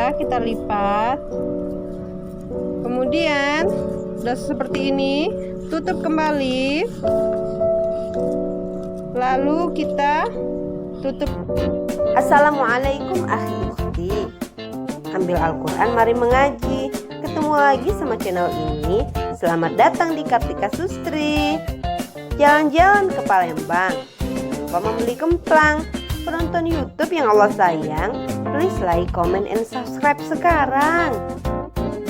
ya, kita lipat. Kemudian udah seperti ini, tutup kembali. Lalu kita tutup. Assalamualaikum akhi ukhti. Ambil Al-Quran, mari mengaji. Ketemu lagi sama channel ini. Selamat datang di Kartika Sustri. Jalan-jalan ke Palembang tanpa membeli kemplang. Penonton YouTube yang Allah sayang, please like, comment, and subscribe sekarang.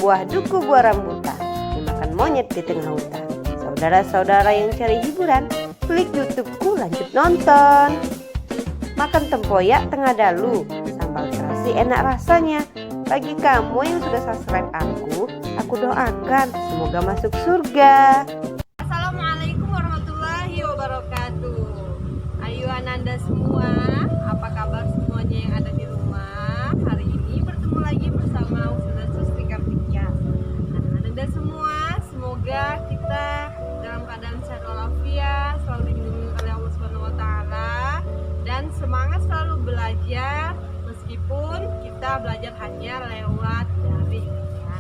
Buah duku, buah rambutan dimakan monyet di tengah hutan. Saudara-saudara yang cari hiburan, klik YouTubeku, lanjut nonton. Makan tempoyak tengah dalu, sambal terasi enak rasanya. Bagi kamu yang sudah subscribe aku doakan semoga masuk surga. Assalamualaikum warahmatullahi wabarakatuh. Ayo ananda semua, apa kabar semuanya yang ada di rumah? Hari ini bertemu lagi bersama Ustazah Sustri Kartika. Ananda semua, semoga kita dalam keadaan sehat walafiat, selalu dilindungi oleh Allah Subhanahu wa taala, dan semangat selalu belajar meskipun kita belajar hanya lewat daring ya.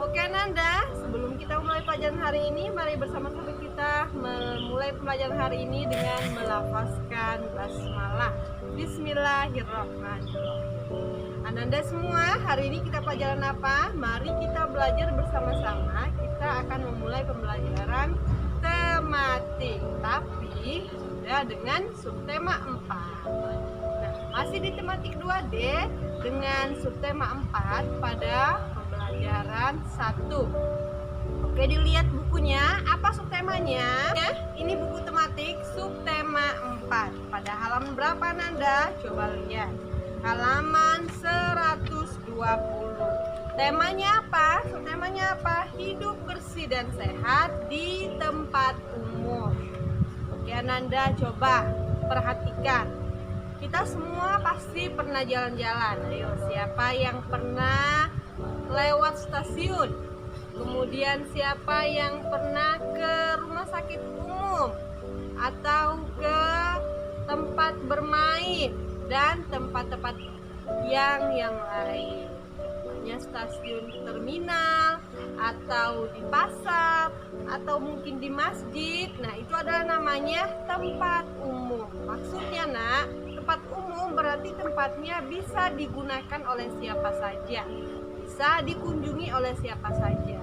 Oke Nanda, sebelum kita mulai pelajaran hari ini, mari bersama-sama kita memulai pelajaran hari ini dengan melafazkan basmalah. Bismillahirrahmanirrahim. Ananda semua, hari ini kita pelajaran apa? Mari kita belajar bersama-sama. Kita akan memulai pembelajaran tematik, tapi sudah dengan subtema 4. Nah, masih di tematik 2D dengan subtema 4 pada pembelajaran 1. Oke, dilihat bukunya, apa subtemanya? Ya, ini buku tematik subtema 4. Pada halaman berapa Nanda? Coba lihat. Halaman 120. Temanya apa? Subtemanya apa? Hidup bersih dan sehat di tempat umum. Oke Nanda, coba perhatikan. Kita semua pasti pernah jalan-jalan. Ayo, siapa yang pernah lewat stasiun? Kemudian siapa yang pernah ke rumah sakit umum atau ke tempat bermain dan tempat-tempat yang lain? Contohnya stasiun terminal atau di pasar atau mungkin di masjid. Nah, itu adalah namanya tempat umum. Maksudnya nak, tempat umum berarti tempatnya bisa digunakan oleh siapa saja, bisa dikunjungi oleh siapa saja.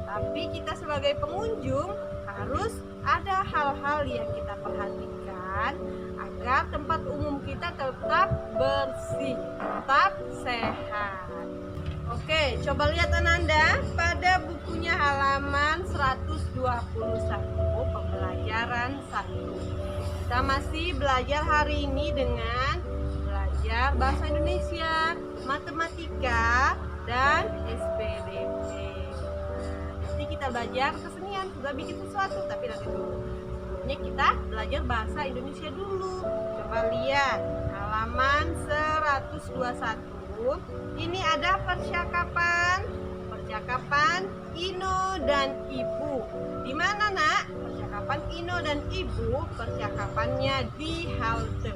Tapi kita sebagai pengunjung harus ada hal-hal yang kita perhatikan agar tempat umum kita tetap bersih, tetap sehat. Oke, coba lihat Ananda pada bukunya halaman 121 pembelajaran 1. Kita masih belajar hari ini dengan belajar bahasa Indonesia, matematika, dan SPDP. Nanti kita belajar kesenian, sudah bikin sesuatu, tapi nanti dulu. Sebelumnya kita belajar bahasa Indonesia dulu. Coba lihat halaman 121. Ini ada percakapan Ino dan Ibu. Di mana nak? Percakapan Ino dan Ibu, percakapannya di halte.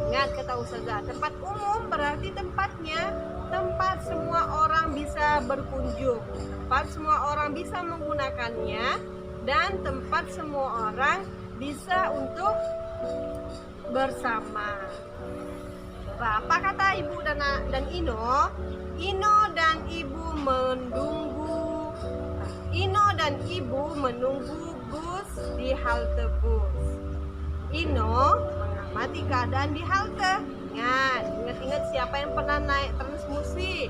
Ingat kata Ustazah, tempat umum berarti tempatnya tempat semua orang bisa berkunjung, tempat semua orang bisa menggunakannya, dan tempat semua orang bisa untuk bersama. Apa kata Ibu dan Ino? Ino dan Ibu menunggu bus di halte bus. Ino mengamati keadaan di halte. Ingat siapa yang pernah naik Transmusi?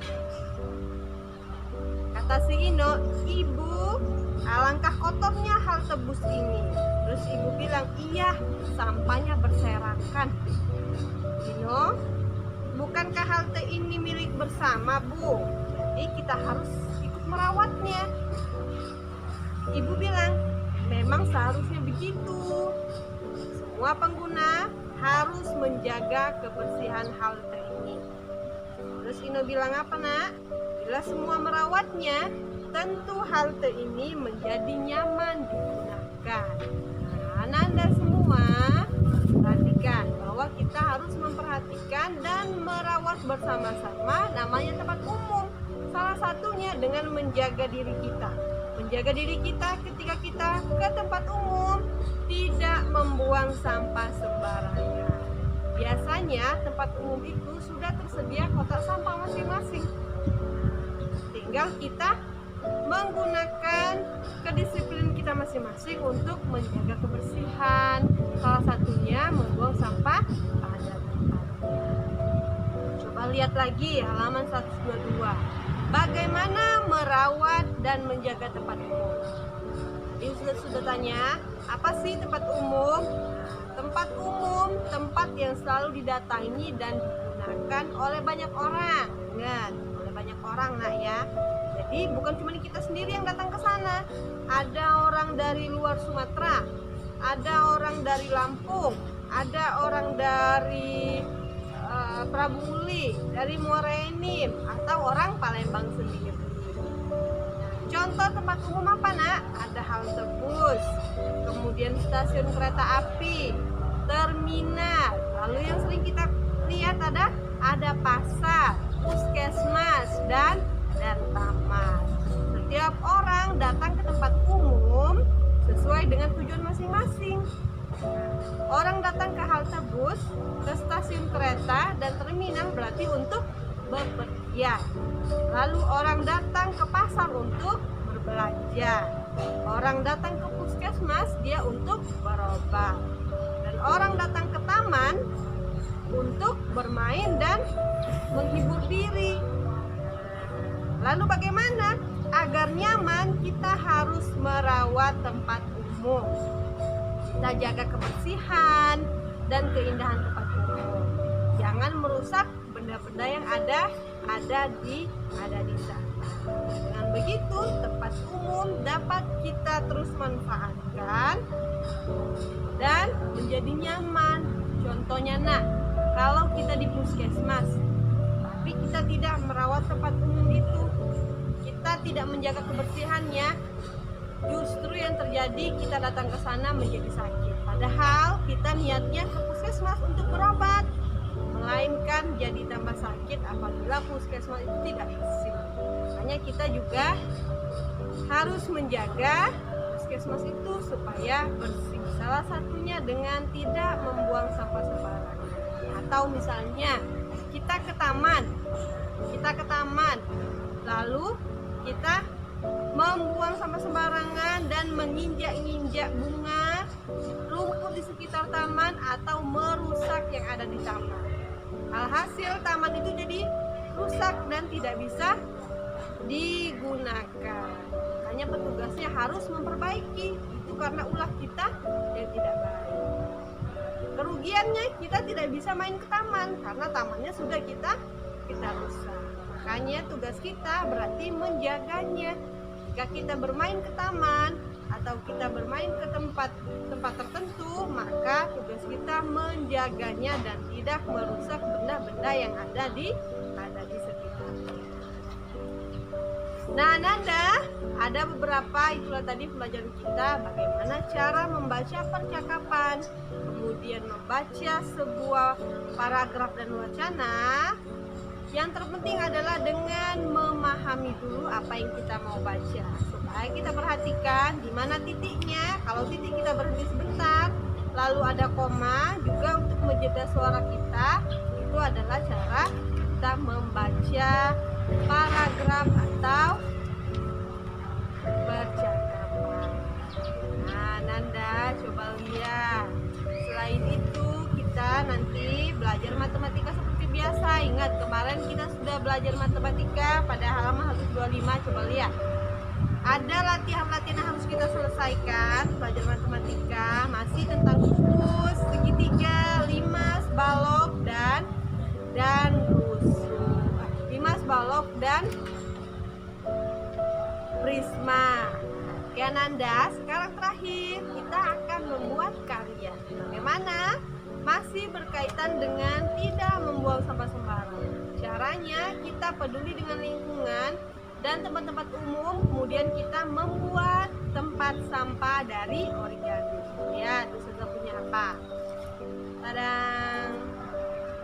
Kata si Ino, Ibu, alangkah kotornya halte bus ini. Terus Ibu bilang, iya, sampahnya berserakan. Ino, bukankah halte ini milik bersama, Bu? Jadi kita harus ikut merawatnya. Ibu bilang, memang seharusnya begitu. Semua pengguna harus menjaga kebersihan halte ini. Terus Ino bilang apa nak? Bila semua merawatnya, tentu halte ini menjadi nyaman digunakan. Nah, Anda semua perhatikan bahwa kita harus memperhatikan dan merawat bersama-sama namanya tempat umum. Salah satunya dengan menjaga diri kita. Menjaga diri kita ketika kita ke tempat umum, tidak membuang sampah sembarangan. Biasanya tempat umum itu sudah tersedia kotak sampah masing-masing. Tinggal kita menggunakan kedisiplinan kita masing-masing untuk menjaga kebersihan. Salah satunya membuang sampah pada tempatnya. Coba lihat lagi halaman 122. Bagaimana merawat dan menjaga tempat umum? Ini sudah tanya, apa sih tempat umum? Tempat umum, tempat yang selalu didatangi dan digunakan oleh banyak orang. Ingat, oleh banyak orang nak ya. Jadi bukan cuma kita sendiri yang datang ke sana. Ada orang dari luar Sumatera, ada orang dari Lampung, ada orang dari Prabu Muli, dari Muara Enim, atau orang Palembang sendiri. Contoh tempat umum apa nak? Ada halte bus, kemudian stasiun kereta api, terminal. Lalu yang sering kita lihat ada pasar, puskesmas, dan taman. Setiap orang datang ke tempat umum sesuai dengan tujuan masing-masing. Orang datang ke halte bus, ke stasiun kereta, dan terminal berarti untuk bepergian. Lalu orang datang ke pasar untuk berbelanja. Orang datang ke puskesmas dia untuk berobat. Dan orang datang ke taman untuk bermain dan menghibur diri. Lalu bagaimana? Agar nyaman kita harus merawat tempat umum. Kita jaga kebersihan dan keindahan tempat umum. Jangan merusak benda-benda yang ada di sana. Dengan begitu tempat umum dapat kita terus manfaatkan dan menjadi nyaman. Contohnya nak, kalau kita di puskesmas tapi kita tidak merawat tempat umum itu, kita tidak menjaga kebersihannya, justru yang terjadi kita datang ke sana menjadi sakit. Padahal kita niatnya ke puskesmas untuk berobat, melainkan jadi tambah sakit apabila puskesmas itu tidak bersih. Makanya kita juga harus menjaga puskesmas itu supaya bersih. Salah satunya dengan tidak membuang sampah sembarangan. Atau misalnya kita ke taman, lalu kita membuang sampah sembarangan dan menginjak-injak bunga, rumput di sekitar taman, atau merusak yang ada di taman. Alhasil taman itu jadi rusak dan tidak bisa digunakan. Makanya petugasnya harus memperbaiki itu karena ulah kita yang tidak baik. Kerugiannya kita tidak bisa main ke taman karena tamannya sudah kita rusak. Makanya tugas kita berarti menjaganya. Jika kita bermain ke taman atau kita bermain ke tempat tertentu, maka tugas kita menjaganya dan tidak merusak benda-benda yang ada di sekitarnya. Nah, Nanda, ada beberapa itulah tadi pelajaran kita bagaimana cara membaca percakapan, kemudian membaca sebuah paragraf dan wacana. Yang terpenting adalah dengan memahami dulu apa yang kita mau baca, supaya kita perhatikan di mana titiknya. Kalau titik kita berhenti sebentar, lalu ada koma juga untuk menjaga suara kita. Itu adalah cara kita membaca paragraf atau percakapan. Nah, Nanda, coba lihat. Selain itu, kita nanti belajar matematika seperti biasa. Ingat, kemarin kita sudah belajar matematika pada halaman 125. Coba lihat. Ada latihan-latihan yang harus kita selesaikan. Belajar matematika masih tentang rumus, segitiga, limas, balok, dan rusuk. Limas, balok, dan prisma. Oke Nanda, sekarang terakhir kita akan membuat karya. Bagaimana? Masih berkaitan dengan tidak membuang sampah sembarangan. Caranya kita peduli dengan lingkungan dan tempat-tempat umum, kemudian kita membuat tempat sampah dari origami. Ya, itu sudah punya apa? Tadang!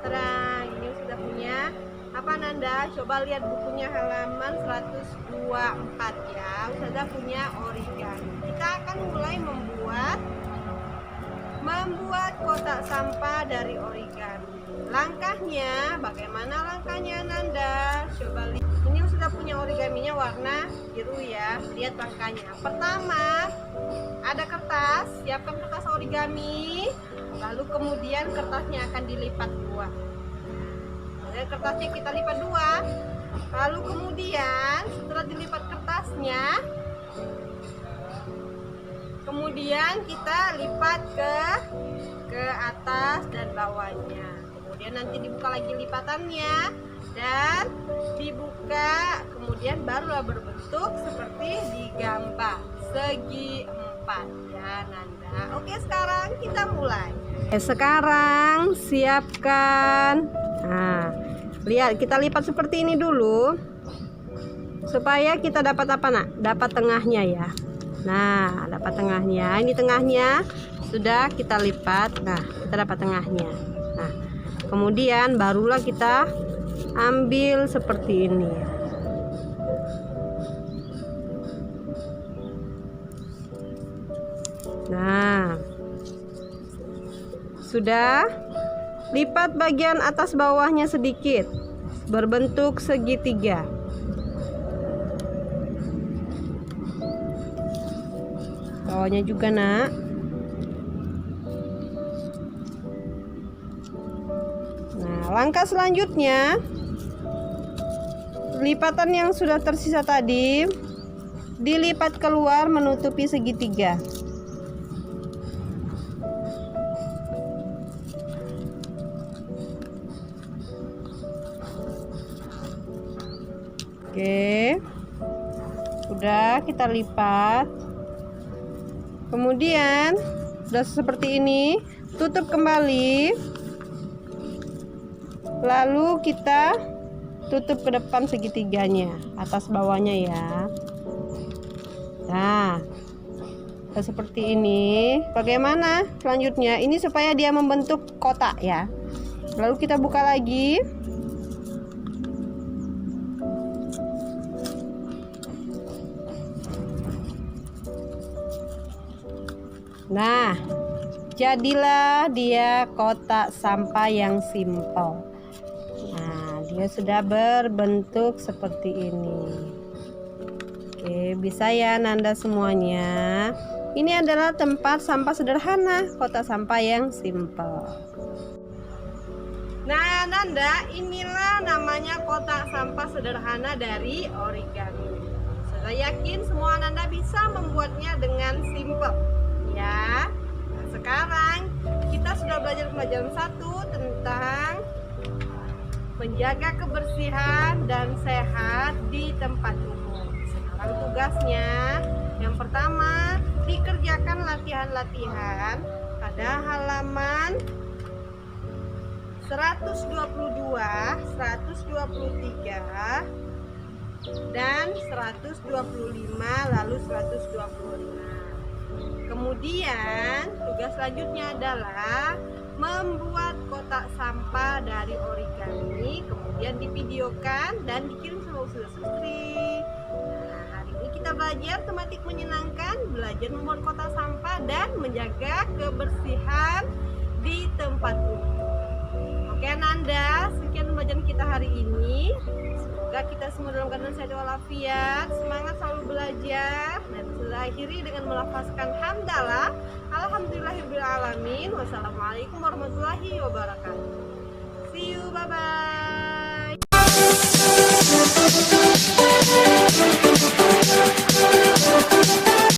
Terang, ini sudah punya apa Nanda? Coba lihat bukunya halaman 124 ya. Sudah punya origami. Kita akan mulai membuat kotak sampah dari origami. Langkahnya, bagaimana langkahnya Nanda? Coba lihat. Ini sudah punya origaminya warna biru ya. Lihat langkahnya. Pertama, ada kertas. Siapkan kertas origami. Lalu kemudian kertasnya akan dilipat dua. Jadi kertasnya kita lipat dua. Lalu kemudian setelah dilipat kertasnya, kemudian kita lipat ke atas dan bawahnya. Kemudian nanti dibuka lagi lipatannya dan dibuka, kemudian barulah berbentuk seperti di gambar segi 4 ya Nanda. Oke, sekarang kita mulai. Sekarang siapkan. Nah, lihat kita lipat seperti ini dulu supaya kita dapat apa nak? Dapat tengahnya ya. Nah, dapat tengahnya. Ini tengahnya sudah kita lipat. Nah, kita dapat tengahnya. Nah, kemudian barulah kita ambil seperti ini. Nah, sudah. Lipat bagian atas bawahnya sedikit berbentuk segitiga. Bawahnya juga nak. Nah, langkah selanjutnya, lipatan yang sudah tersisa tadi dilipat keluar menutupi segitiga. Oke, udah kita lipat. Kemudian sudah seperti ini, tutup kembali. Lalu kita tutup ke depan segitiganya, atas bawahnya ya. Nah, seperti ini. Bagaimana selanjutnya? Ini supaya dia membentuk kotak ya. Lalu kita buka lagi. Nah, jadilah dia kotak sampah yang simpel. Nah, dia sudah berbentuk seperti ini. Oke, bisa ya Nanda semuanya. Ini adalah tempat sampah sederhana, kotak sampah yang simpel. Nah Nanda, inilah namanya kotak sampah sederhana dari origami. Saya yakin semua Nanda bisa membuatnya dengan simpel ya. Nah, sekarang kita sudah belajar pelajaran 1 tentang menjaga kebersihan dan sehat di tempat umum. Sekarang tugasnya yang pertama, dikerjakan latihan-latihan pada halaman 122, 123 dan 125 lalu 125. Kemudian tugas selanjutnya adalah membuat kotak sampah dari origami, kemudian divideokan dan dikirim sama siswa-siswi. Nah, hari ini kita belajar tematik menyenangkan, belajar membuat kotak sampah dan menjaga kebersihan di tempat umum. Oke Nanda, sekian pembelajaran kita hari ini. Semoga kita semua dalam keadaan sehat walafiat, semangat selalu belajar, dan kita akhiri dengan melafazkan hamdalah. Alhamdulillahirabbil alamin. Wassalamualaikum warahmatullahi wabarakatuh. See you, bye bye.